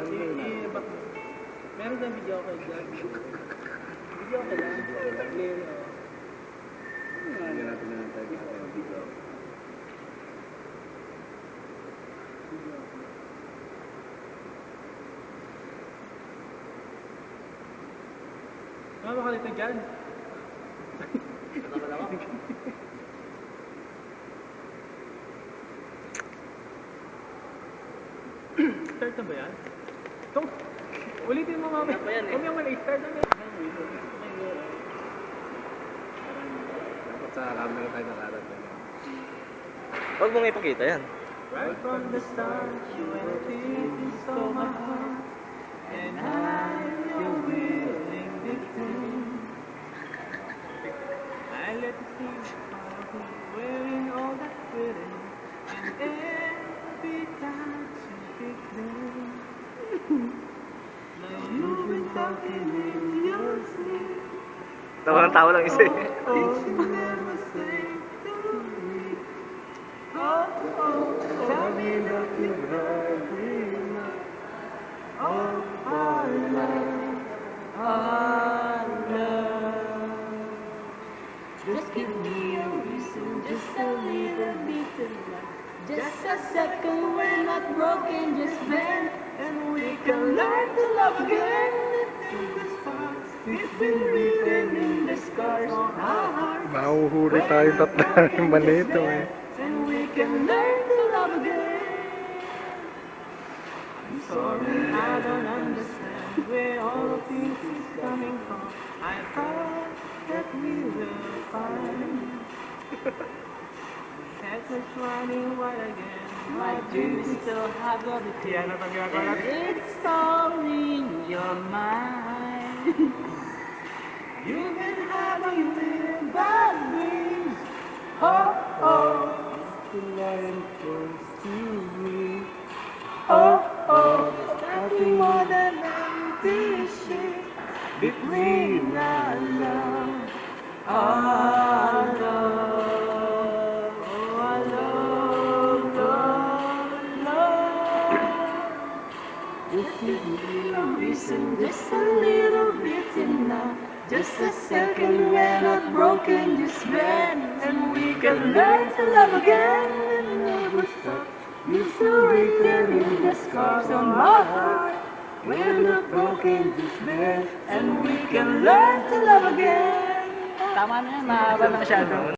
I-back mo. Meron dyan video ko dyan. Video ko lang. Clear, Hindi natin na tayo. video. Mama ka dito dyan. Start na ba yan? Ito. Ulitin mo mama. Huwag yung mali-start na yan. Dapat sa camera tayo nakalat. Huwag mong ipakita yan. Right from the start, you went into my heart, and I'm your willing victim. I let you see my wearing all that glitter, and every time you pick them. Now you've been talking in your sleep. Tawa lang isa eh. Oh, you never say to me. Oh, tell me that you're right enough. Oh, our love, our love. Just give me a reason, just a little bit of love. Just a second, we're not broken, just bend. And we can learn to love again. It's been written in the scars on our hearts. Mahuhuli tayong tatlo yung manito eh. And we can learn to love again. I'm sorry, I don't understand where all of this is coming from. I thought that we will find that much running wild again. Why do you still have all the Yan ang ginagawa and natin. it's all in your mind. You've been having little bad dreams. Oh, oh. Still lying close to me. Oh, oh. Nothing more than empty shit Between our love, our love, oh, our love, love, love. Just give me a reason, just a little bit enough. Just a second, we're not broken, just bend. And we can learn to love again and never stop. You're still written in the scars on my heart. We're not broken, just bend. And we can learn to love again. Tama na yan, mahaba na masyado.